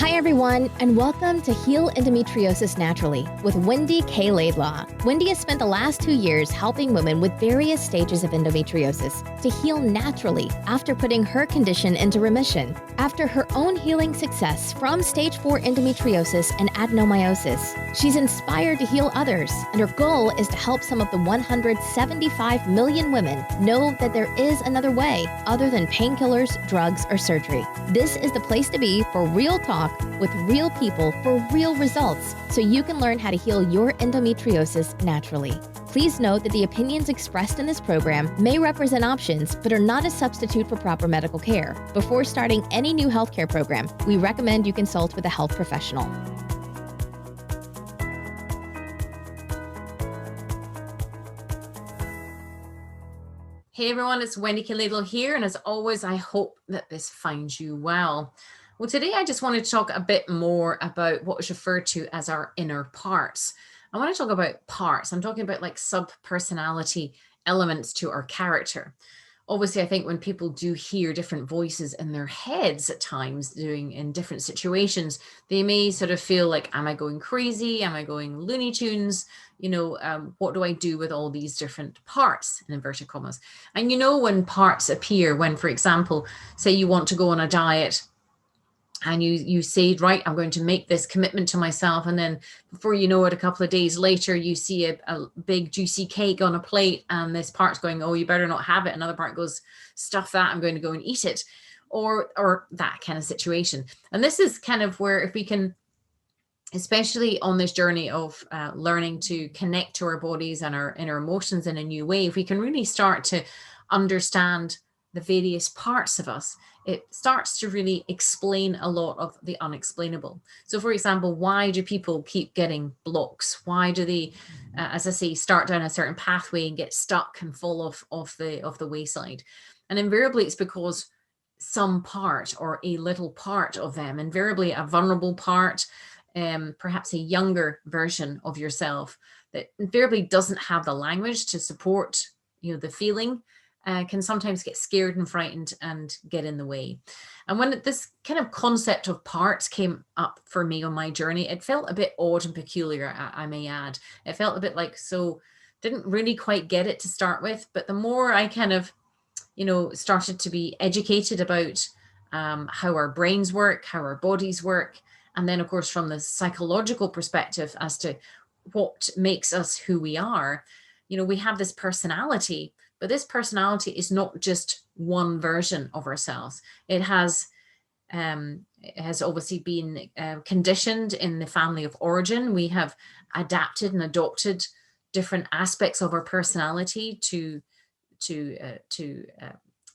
Hi, everyone, and welcome to Heal Endometriosis Naturally with Wendy K Laidlaw. Wendy has spent the last 2 years helping women with various stages of endometriosis to heal naturally after putting her condition into remission. After her own healing success from stage 4 endometriosis and adenomyosis, she's inspired to heal others, and her goal is to help some of the 175 million women know that there is another way other than painkillers, drugs, or surgery. This is the place to be for real talk with real people for real results, so you can learn how to heal your endometriosis naturally. Please note that the opinions expressed in this program may represent options, but are not a substitute for proper medical care. Before starting any new healthcare program, we recommend you consult with a health professional. Hey everyone, it's Wendy K Laidlaw here, and as always, I hope that this finds you well. Well, today I just wanted to talk a bit more about what is referred to as our inner parts. I want to talk about parts. I'm talking about like sub-personality elements to our character. Obviously, I think when people do hear different voices in their heads at times doing in different situations, they may sort of feel like, am I going crazy? Am I going Looney Tunes? What do I do with all these different parts in inverted commas? And when parts appear, when, for example, say you want to go on a diet, and you say, right, I'm going to make this commitment to myself. And then before you know it, a couple of days later, you see a big juicy cake on a plate, and this part's going, oh, you better not have it. Another part goes, stuff that, I'm going to go and eat it, or that kind of situation. And this is kind of where, if we can, especially on this journey of learning to connect to our bodies and our inner emotions in a new way, if we can really start to understand the various parts of us, it starts to really explain a lot of the unexplainable. So, for example, why do people keep getting blocks? Why do they, as I say, start down a certain pathway and get stuck and fall off the wayside? And invariably, it's because some part or a little part of them, invariably a vulnerable part, perhaps a younger version of yourself that invariably doesn't have the language to support, the feeling. Can sometimes get scared and frightened and get in the way. And when this kind of concept of parts came up for me on my journey, it felt a bit odd and peculiar, I may add. It felt a bit like, so didn't really quite get it to start with. But the more I kind of, started to be educated about how our brains work, how our bodies work, and then, of course, from the psychological perspective as to what makes us who we are, we have this personality. But this personality is not just one version of ourselves. It has obviously been conditioned in the family of origin. We have adapted and adopted different aspects of our personality to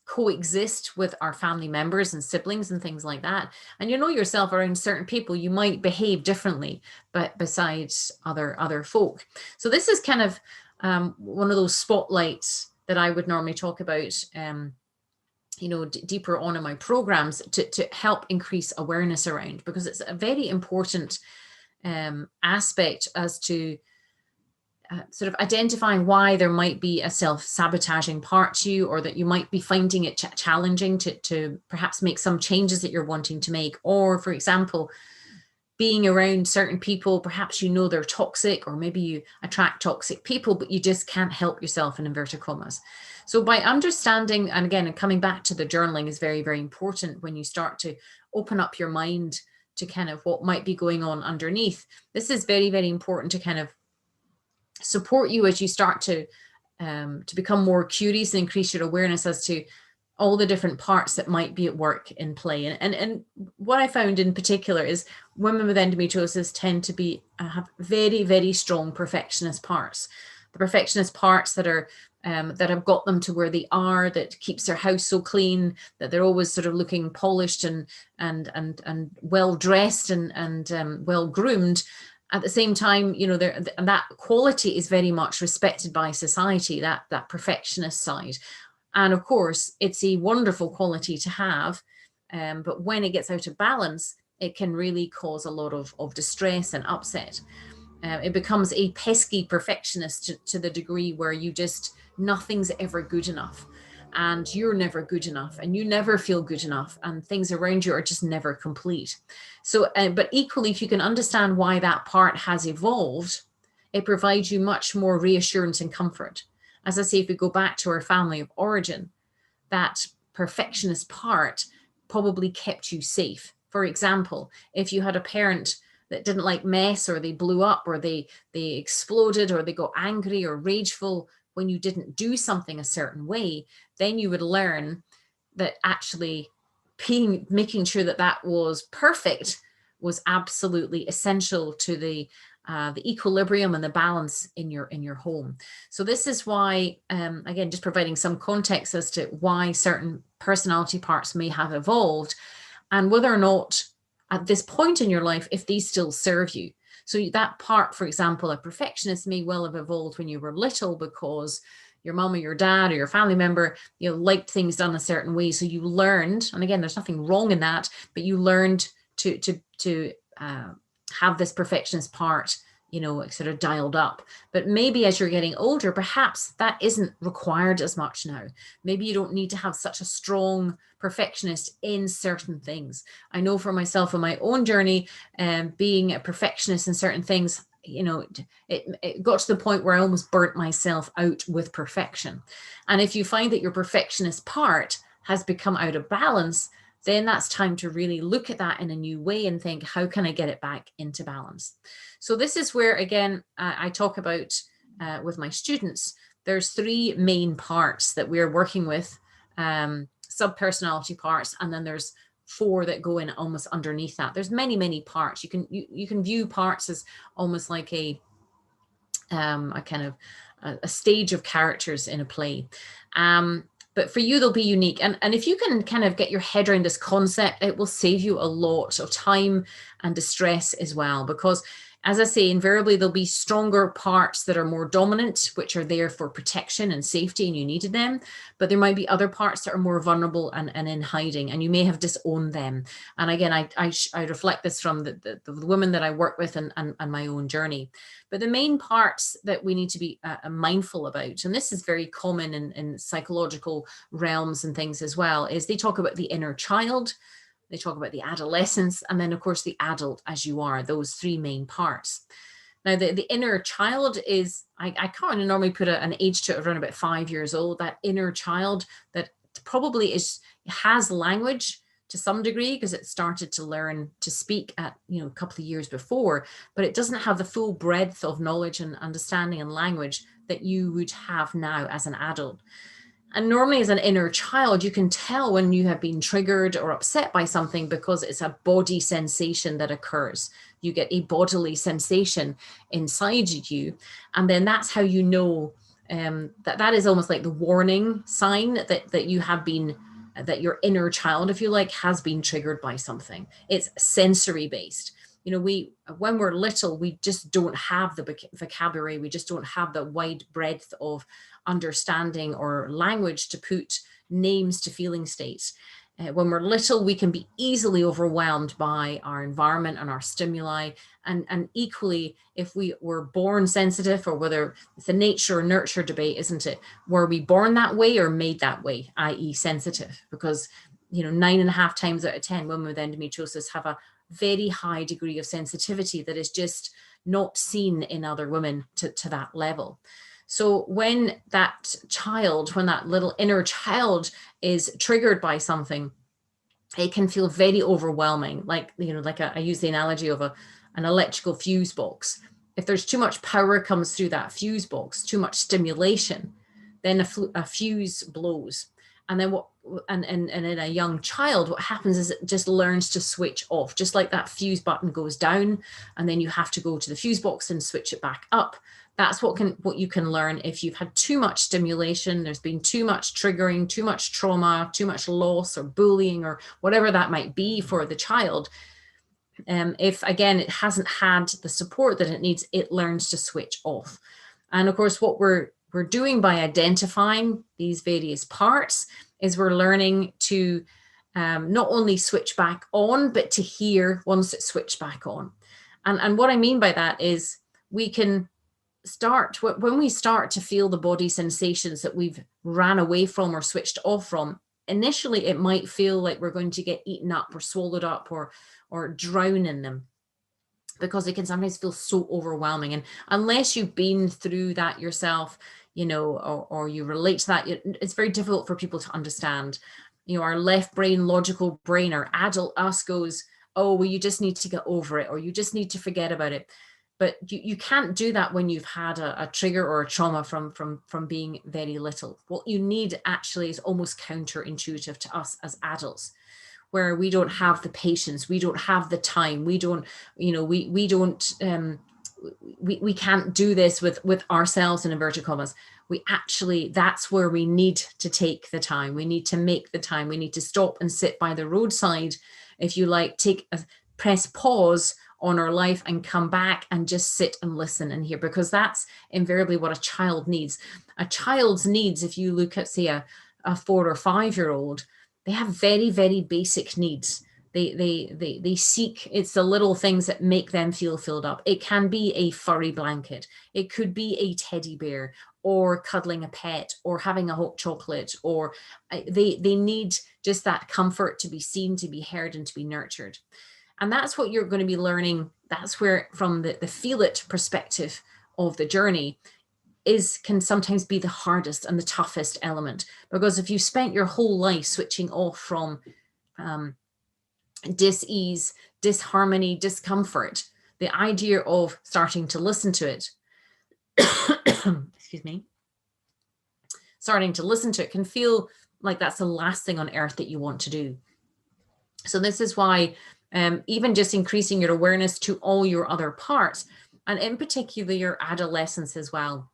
coexist with our family members and siblings and things like that. And yourself, around certain people, you might behave differently, but besides other folk. So this is kind of one of those spotlights that I would normally talk about, deeper on in my programs to help increase awareness around, because it's a very important aspect as to sort of identifying why there might be a self-sabotaging part to you, or that you might be finding it challenging to perhaps make some changes that you're wanting to make. Or, for example, being around certain people, perhaps they're toxic, or maybe you attract toxic people, but you just can't help yourself, in inverted commas. So by understanding, and again, coming back to the journaling is very, very important when you start to open up your mind to kind of what might be going on underneath. This is very, very important to kind of support you as you start to become more curious and increase your awareness as to all the different parts that might be at work in play. And what I found in particular is women with endometriosis tend to be have very, very strong perfectionist parts. The perfectionist parts that are that have got them to where they are, that keeps their house so clean, that they're always sort of looking polished and well dressed and well groomed. At the same time, that quality is very much respected by society, that perfectionist side. And of course, it's a wonderful quality to have, but when it gets out of balance, it can really cause a lot of distress and upset. It becomes a pesky perfectionist to the degree where nothing's ever good enough. and you're never good enough and you never feel good enough and things around you are just never complete. So, but equally, if you can understand why that part has evolved, it provides you much more reassurance and comfort. As I say, if we go back to our family of origin, that perfectionist part probably kept you safe. For example, if you had a parent that didn't like mess, or they blew up, or they exploded, or they got angry or rageful when you didn't do something a certain way, then you would learn that actually making sure that that was perfect was absolutely essential to the equilibrium and the balance in your home. So this is why, again, just providing some context as to why certain personality parts may have evolved, and whether or not at this point in your life, if these still serve you. So that part, for example, a perfectionist may well have evolved when you were little because your mom or your dad or your family member, liked things done a certain way. So you learned, and again, there's nothing wrong in that, but you learned to have this perfectionist part, sort of dialed up. But maybe as you're getting older, perhaps that isn't required as much now. Maybe you don't need to have such a strong perfectionist in certain things. I know for myself in my own journey, being a perfectionist in certain things, it got to the point where I almost burnt myself out with perfection. And if you find that your perfectionist part has become out of balance, then that's time to really look at that in a new way and think, how can I get it back into balance? So this is where, again, I talk about with my students, there's 3 main parts that we're working with, sub-personality parts, and then there's 4 that go in almost underneath that. There's many parts. You can view parts as almost like a kind of a stage of characters in a play. But for you, they'll be unique. And if you can kind of get your head around this concept, it will save you a lot of time and distress as well. Because as I say, invariably, there'll be stronger parts that are more dominant, which are there for protection and safety, and you needed them. But there might be other parts that are more vulnerable and in hiding, and you may have disowned them. And again, I reflect this from the women that I work with and my own journey. But the main parts that we need to be mindful about, and this is very common in psychological realms and things as well, is they talk about the inner child, they talk about the adolescence, and then of course the adult as you are, those 3 main parts. Now the inner child is, I kind of normally put an age to it around about 5 years old, that inner child that probably has language to some degree because it started to learn to speak at a couple of years before, but it doesn't have the full breadth of knowledge and understanding and language that you would have now as an adult. And normally as an inner child, you can tell when you have been triggered or upset by something because it's a body sensation that occurs. You get a bodily sensation inside you. And then that's how you know that is almost like the warning sign that you have been, that your inner child, if you like, has been triggered by something. It's sensory based. When we're little, we just don't have the vocabulary. We just don't have the wide breadth of understanding or language to put names to feeling states. When we're little, we can be easily overwhelmed by our environment and our stimuli. And equally, if we were born sensitive, or whether it's a nature or nurture debate, isn't it? Were we born that way or made that way, i.e. sensitive? Because 9.5 times out of 10 women with endometriosis have a very high degree of sensitivity that is just not seen in other women to that level. So when that little inner child is triggered by something, it can feel very overwhelming. Like, I use the analogy of an electrical fuse box. If there's too much power comes through that fuse box, too much stimulation, then a fuse blows. And then and in a young child, what happens is it just learns to switch off, just like that fuse button goes down, and then you have to go to the fuse box and switch it back up. That's what you can learn if you've had too much stimulation, there's been too much triggering, too much trauma, too much loss or bullying or whatever that might be for the child. If, again, it hasn't had the support that it needs, it learns to switch off. And of course, what we're doing by identifying these various parts is we're learning to not only switch back on, but to hear once it's switched back on. And what I mean by that is we can when we start to feel the body sensations that we've ran away from or switched off from, initially it might feel like we're going to get eaten up or swallowed up or drown in them, because it can sometimes feel so overwhelming. And unless you've been through that yourself, or you relate to that, it's very difficult for people to understand. Our left brain, logical brain, our adult us goes, oh, well, you just need to get over it, or you just need to forget about it. But you can't do that when you've had a trigger or a trauma from being very little. What you need actually is almost counterintuitive to us as adults, where we don't have the patience, we don't have the time, we can't do this with ourselves, in inverted commas. That's where we need to take the time. We need to make the time. We need to stop and sit by the roadside, if you like, press pause on our life and come back and just sit and listen and hear, because that's invariably what a child needs. A child's needs, if you look at, say, a 4 or 5 year old, they have very, very basic needs. They seek, it's the little things that make them feel filled up. It can be a furry blanket. It could be a teddy bear, or cuddling a pet, or having a hot chocolate, or they need just that comfort to be seen, to be heard, and to be nurtured. And that's what you're going to be learning. That's where, from the feel it perspective of the journey, can sometimes be the hardest and the toughest element. Because if you spent your whole life switching off from dis-ease, disharmony, discomfort, the idea of starting to listen to it, excuse me, starting to listen to it can feel like that's the last thing on earth that you want to do. So this is why even just increasing your awareness to all your other parts, and in particular your adolescence as well.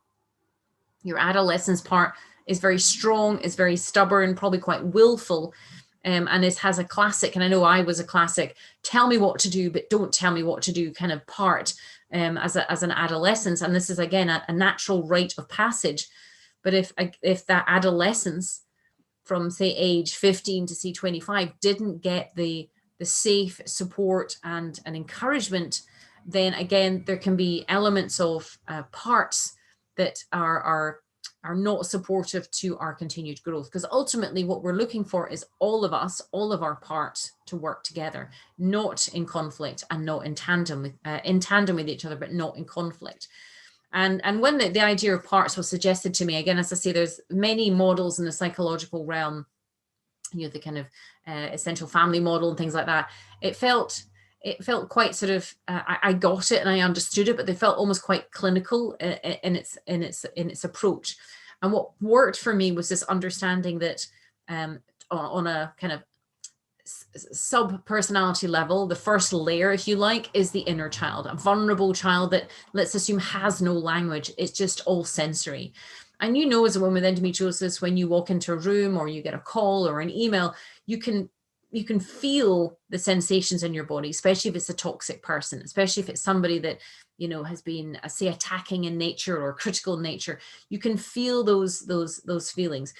Your adolescence part is very strong, is very stubborn, probably quite willful, and it has a classic, and I know I was a classic, tell me what to do, but don't tell me what to do kind of part as an adolescence. And this is, again, a natural rite of passage. But if that adolescence from, say, age 15 to, say, 25 didn't get the safe support and encouragement, then again, there can be elements of parts that are not supportive to our continued growth. Because ultimately what we're looking for is all of us, all of our parts, to work together, not in conflict and not in tandem with each other, but not in conflict. And when the idea of parts was suggested to me, again, as I say, there's many models in the psychological realm, the kind of essential family model and things like that. It felt quite sort of, I got it and I understood it, but they felt almost quite clinical in its approach. And what worked for me was this understanding that on a kind of sub-personality level, the first layer, if you like, is the inner child, a vulnerable child that, let's assume, has no language. It's just all sensory. And as a woman with endometriosis, when you walk into a room or you get a call or an email, you can feel the sensations in your body, especially if it's a toxic person, especially if it's somebody that, has been, say, attacking in nature or critical in nature. You can feel those feelings.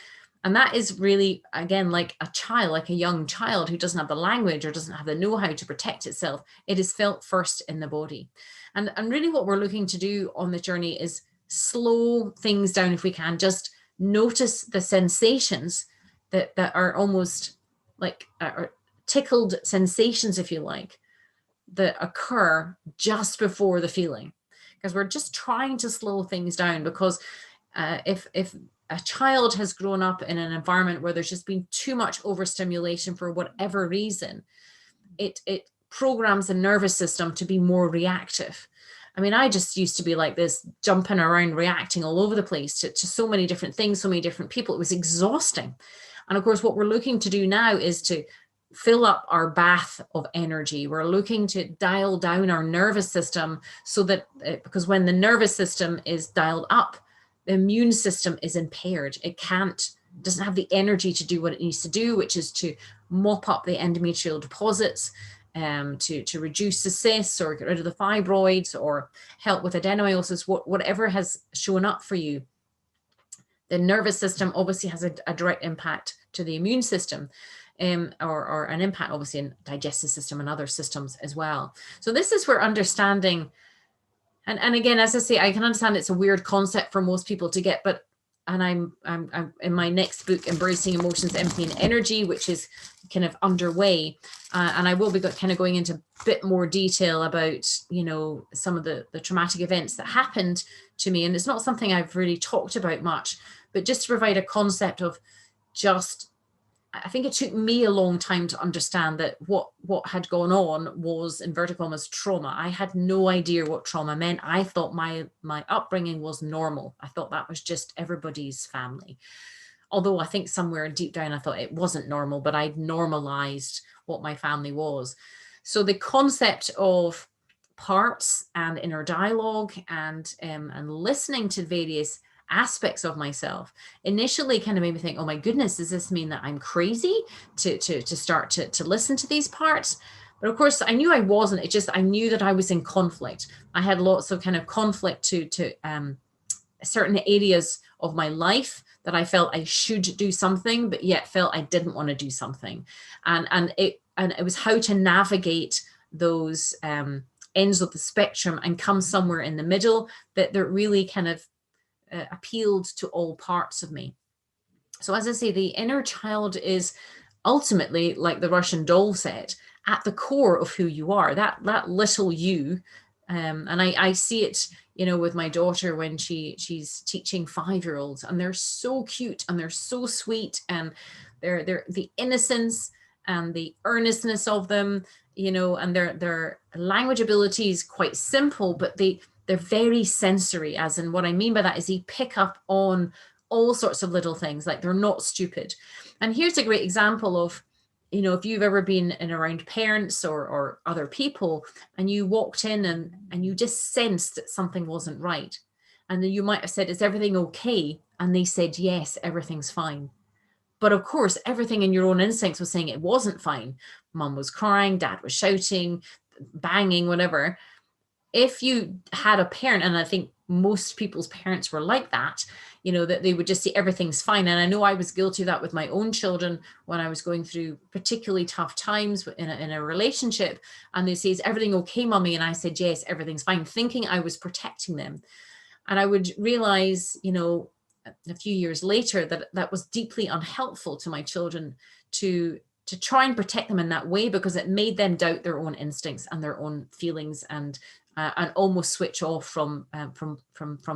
And that is really, again, like a child, like a young child who doesn't have the language or doesn't have the know-how to protect itself. It is felt first in the body. And really what we're looking to do on the journey is slow things down if we can. Just notice the sensations that are almost like tickled sensations, if you like, that occur just before the feeling. Because we're just trying to slow things down, because if a child has grown up in an environment where there's just been too much overstimulation for whatever reason, it programs the nervous system to be more reactive. I mean, I just used to be like this, jumping around, reacting all over the place to so many different things, so many different people. It was exhausting. And of course, what we're looking to do now is to fill up our bath of energy. We're looking to dial down our nervous system so that, because when the nervous system is dialed up, the immune system is impaired. It doesn't have the energy to do what it needs to do, which is to mop up the endometrial deposits, to reduce the cysts or get rid of the fibroids or help with adenomyosis, whatever has shown up for you. The nervous system obviously has a direct impact to the immune system, or an impact obviously in digestive system and other systems as well. So this is where understanding And again, as I say, I can understand it's a weird concept for most people to get, but and I'm in my next book, Embracing Emotions, Empathy and Energy, which is kind of underway, and I will be kind of going into a bit more detail about, you know, some of the traumatic events that happened to me, and it's not something I've really talked about much, but just to provide a concept of just, I think it took me a long time to understand that what had gone on was, inverted commas, trauma. I had no idea what trauma meant. I thought my upbringing was normal. I thought that was just everybody's family. Although I think somewhere deep down I thought it wasn't normal, but I'd normalized what my family was. So the concept of parts and inner dialogue and listening to various aspects of myself initially kind of made me think, oh my goodness, does this mean that I'm crazy to start to listen to these parts? But of course I knew I wasn't. It just, I knew that I was in conflict. I had lots of kind of conflict to certain areas of my life that I felt I should do something, but yet felt I didn't want to do something. And it was how to navigate those ends of the spectrum and come somewhere in the middle that really kind of appealed to all parts of me. So as I say, the inner child is ultimately, like the Russian doll said, at the core of who you are, that little you. And I see it, you know, with my daughter when she's teaching 5-year-olds, and they're so cute and they're so sweet, and they're the innocence and the earnestness of them, you know, and their language ability is quite simple, but they're very sensory, as in what I mean by that is they pick up on all sorts of little things, like they're not stupid. And here's a great example of, you know, if you've ever been in around parents or other people and you walked in and you just sensed that something wasn't right. And then you might have said, is everything okay? And they said, yes, everything's fine. But of course, everything in your own instincts was saying it wasn't fine. Mum was crying, dad was shouting, banging, whatever. If you had a parent, and I think most people's parents were like that, you know, that they would just say everything's fine. And I know I was guilty of that with my own children when I was going through particularly tough times in a relationship. And they say, is everything okay, mummy? And I said, yes, everything's fine, thinking I was protecting them. And I would realize, you know, a few years later that was deeply unhelpful to my children to try and protect them in that way, because it made them doubt their own instincts and their own feelings and almost switch off from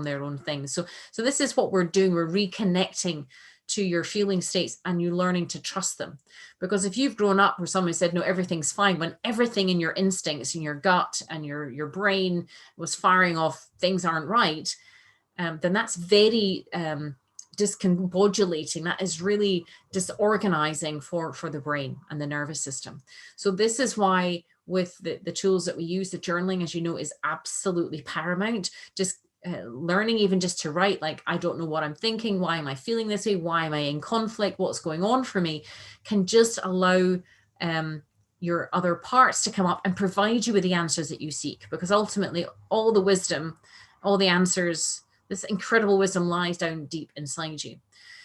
their own things. So this is what we're doing. We're reconnecting to your feeling states and you learning to trust them. Because if you've grown up where someone said, no, everything's fine, when everything in your instincts and your gut and your brain was firing off things aren't right, then that's very discombobulating. That is really disorganizing for the brain and the nervous system. So this is why with the tools that we use, the journaling, as you know, is absolutely paramount. Just learning even just to write, like, I don't know what I'm thinking. Why am I feeling this way? Why am I in conflict? What's going on for me? Can just allow your other parts to come up and provide you with the answers that you seek. Because ultimately, all the wisdom, all the answers, this incredible wisdom lies down deep inside you.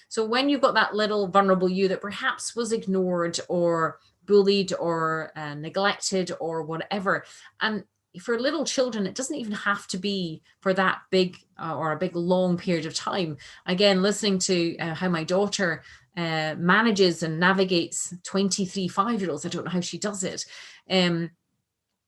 So when you've got that little vulnerable you that perhaps was ignored or bullied or neglected or whatever, and for little children, it doesn't even have to be for that big or a big long period of time. Again, listening to how my daughter manages and navigates 23 5-year-olds, I don't know how she does it.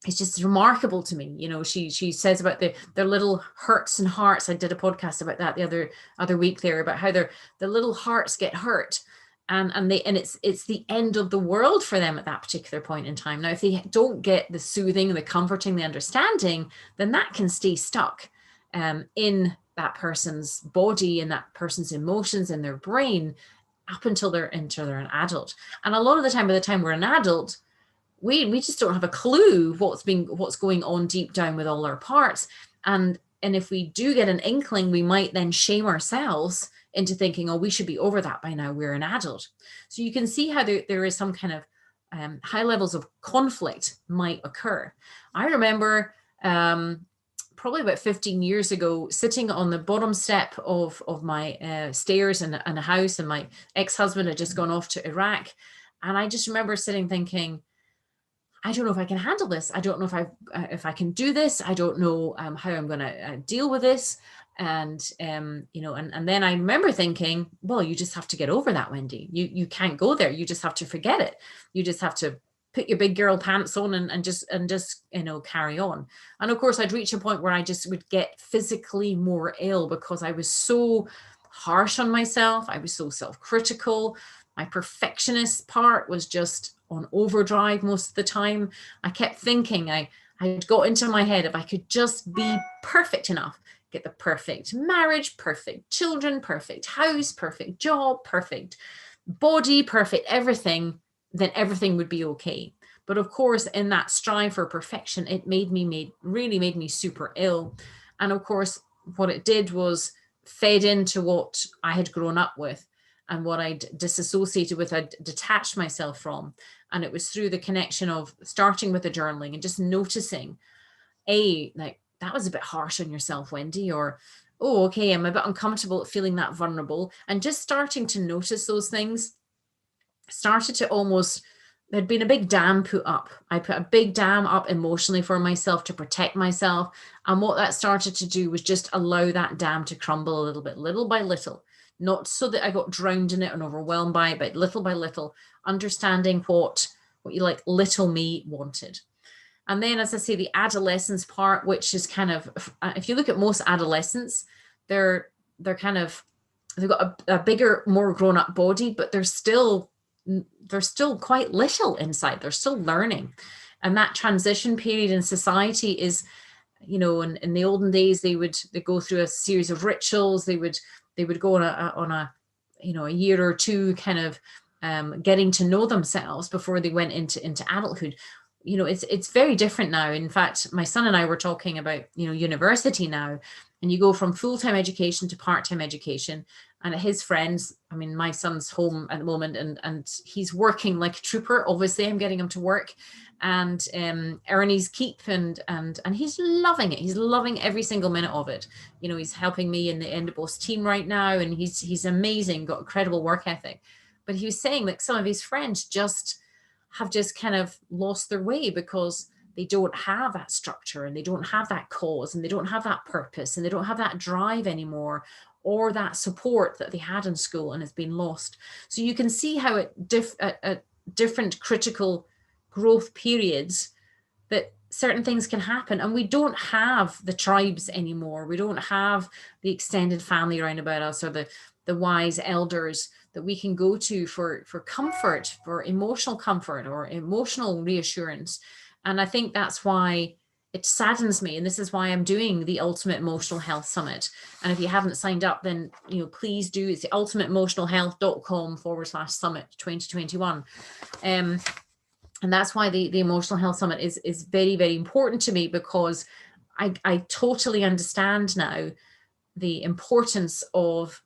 It's just remarkable to me. You know, she says about their little hurts and hearts. I did a podcast about that the other week there, about how the little hearts get hurt, and it's the end of the world for them at that particular point in time. Now, if they don't get the soothing, the comforting, the understanding, then that can stay stuck in that person's body, in that person's emotions, in their brain, up until they're an adult. And a lot of the time, by the time we're an adult, we just don't have a clue what's going on deep down with all our parts. And if we do get an inkling, we might then shame ourselves into thinking, oh, we should be over that by now, we're an adult. So you can see how there is some kind of high levels of conflict might occur. I remember probably about 15 years ago, sitting on the bottom step of my stairs in a house, and my ex-husband had just gone off to Iraq. And I just remember sitting thinking, I don't know if I can handle this. I don't know if I can do this. I don't know how I'm going to deal with this. And and then I remember thinking, well, you just have to get over that, Wendy. You can't go there. You just have to forget it. You just have to put your big girl pants on and just carry on. And of course, I'd reach a point where I just would get physically more ill because I was so harsh on myself. I was so self-critical. My perfectionist part was just on overdrive most of the time. I kept thinking I'd got into my head, if I could just be perfect enough, get the perfect marriage, perfect children, perfect house, perfect job, perfect body, perfect everything, then everything would be okay. But of course, in that strive for perfection, it really made me super ill. And of course, what it did was fed into what I had grown up with and what I'd disassociated with, I'd detached myself from. And it was through the connection of starting with the journaling and just noticing, like, that was a bit harsh on yourself, Wendy, or, oh, okay, I'm a bit uncomfortable at feeling that vulnerable. And just starting to notice those things started to almost, there'd been a big dam put up. I put a big dam up emotionally for myself to protect myself. And what that started to do was just allow that dam to crumble a little bit, little by little, not so that I got drowned in it and overwhelmed by it, but little by little, understanding what you like little me wanted. And then, as I say, the adolescence part, which is kind of, if you look at most adolescents, they're kind of, they've got a bigger, more grown up body, but they're still quite little inside. They're still learning. And that transition period in society is, in the olden days, they go through a series of rituals. They would go on a year or two kind of getting to know themselves before they went into adulthood. It's very different now. In fact, my son and I were talking about, university now, and you go from full-time education to part-time education. And his friends, I mean, my son's home at the moment and he's working like a trooper. Obviously, I'm getting him to work and earn his keep and he's loving it. He's loving every single minute of it. He's helping me in the Endboss team right now, and he's amazing, got incredible work ethic. But he was saying that some of his friends have kind of lost their way because they don't have that structure and they don't have that cause and they don't have that purpose and they don't have that drive anymore, or that support that they had in school and has been lost. So you can see how at different critical growth periods that certain things can happen, and we don't have the tribes anymore. We don't have the extended family around about us, or the wise elders that we can go to for comfort, for emotional comfort or emotional reassurance. And I think that's why it saddens me. And this is why I'm doing the Ultimate Emotional Health Summit. And if you haven't signed up, then, please do. It's the ultimateemotionalhealth.com/summit 2021. And that's why the Emotional Health Summit is very, very important to me, because I totally understand now the importance of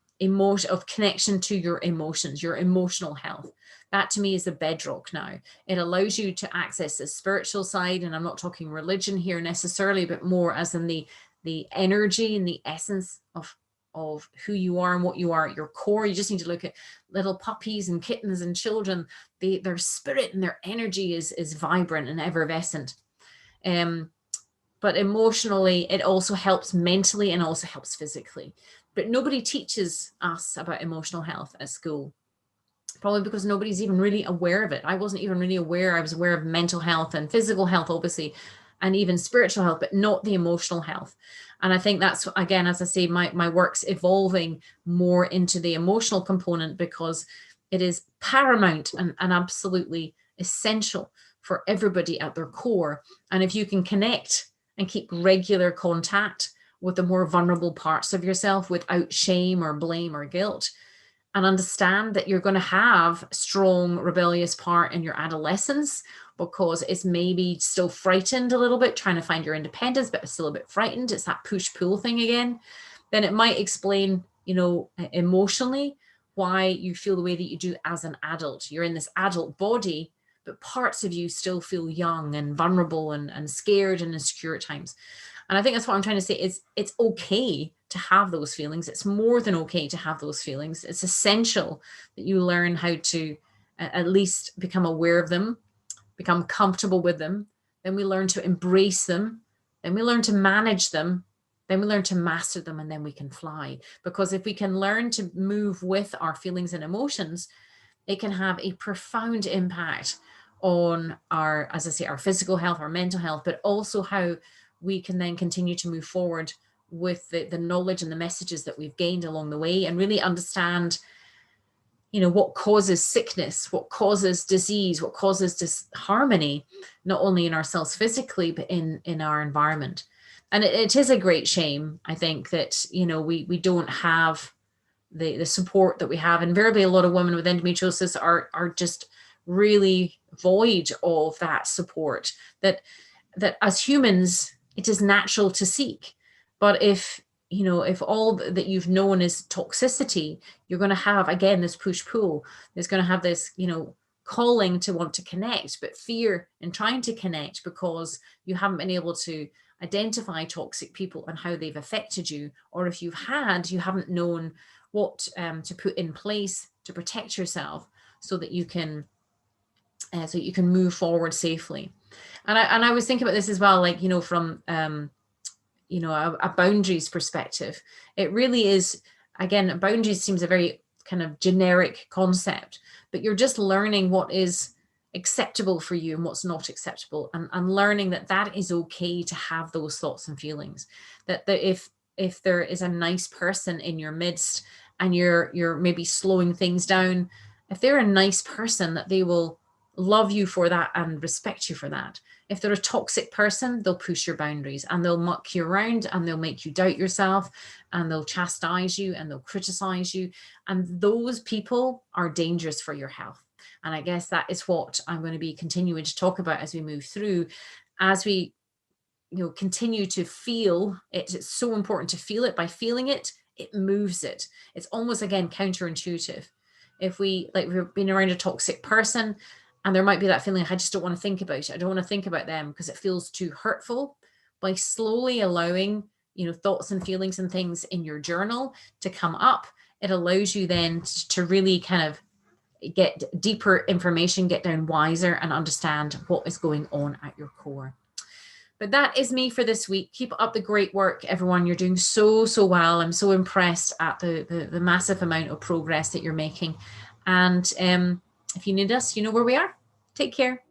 connection to your emotions, your emotional health. That to me is the bedrock now. It allows you to access the spiritual side, and I'm not talking religion here necessarily, but more as in the energy and the essence of who you are and what you are at your core. You just need to look at little puppies and kittens and children. Their spirit and their energy is vibrant and effervescent. But emotionally, it also helps mentally and also helps physically. But nobody teaches us about emotional health at school, probably because nobody's even really aware of it. I wasn't even really aware. I was aware of mental health and physical health, obviously, and even spiritual health, but not the emotional health. And I think that's, again, as I say, my work's evolving more into the emotional component, because it is paramount and absolutely essential for everybody at their core. And if you can connect and keep regular contact with the more vulnerable parts of yourself without shame or blame or guilt, and understand that you're going to have a strong rebellious part in your adolescence, because it's maybe still frightened a little bit, trying to find your independence, but it's still a bit frightened. It's that push-pull thing again. Then it might explain, emotionally why you feel the way that you do as an adult. You're in this adult body, but parts of you still feel young and vulnerable and scared and insecure at times. And I think that's what I'm trying to say is it's okay to have those feelings. It's more than okay to have those feelings. It's essential that you learn how to at least become aware of them, become comfortable with them, then we learn to embrace them, then we learn to manage them, then we learn to master them, and then we can fly. Because if we can learn to move with our feelings and emotions, it can have a profound impact on our, as I say, our physical health, our mental health, but also how we can then continue to move forward with the knowledge and the messages that we've gained along the way, and really understand, what causes sickness, what causes disease, what causes disharmony, not only in ourselves physically, but in our environment. And it is a great shame, I think, that, we don't have the support that we have. Invariably, a lot of women with endometriosis are just really void of that support that as humans, it is natural to seek. But if all that you've known is toxicity, you're going to have, again, this push-pull. There's going to have this, calling to want to connect, but fear in trying to connect because you haven't been able to identify toxic people and how they've affected you. Or if you haven't known what to put in place to protect yourself so that you can move forward safely. And I was thinking about this as well, like, from a boundaries perspective. It really is, again, boundaries seems a very kind of generic concept, but you're just learning what is acceptable for you and what's not acceptable, and learning that is okay to have those thoughts and feelings. That if there is a nice person in your midst and you're maybe slowing things down, if they're a nice person, that they will love you for that and respect you for that. If they're a toxic person, they'll push your boundaries and they'll muck you around and they'll make you doubt yourself and they'll chastise you and they'll criticize you. And those people are dangerous for your health. And I guess that is what I'm going to be continuing to talk about as we move through, as we continue to feel it. It's so important to feel it. By feeling it, it moves it. It's almost, again, counterintuitive. If we've been around a toxic person, and there might be that feeling, I just don't want to think about it. I don't want to think about them because it feels too hurtful. By slowly allowing, thoughts and feelings and things in your journal to come up, it allows you then to really kind of get deeper information, get down wiser, and understand what is going on at your core. But that is me for this week. Keep up the great work, everyone. You're doing so well. I'm so impressed at the massive amount of progress that you're making. And if you need us, you know where we are. Take care.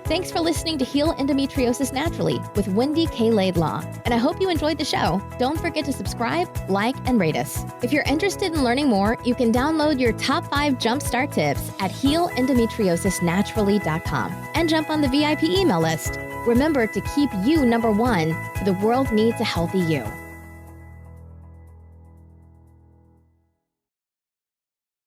Thanks for listening to Heal Endometriosis Naturally with Wendy K Laidlaw. And I hope you enjoyed the show. Don't forget to subscribe, like, and rate us. If you're interested in learning more, you can download your top 5 jumpstart tips at healendometriosisnaturally.com and jump on the VIP email list. Remember to keep you number one. The world needs a healthy you.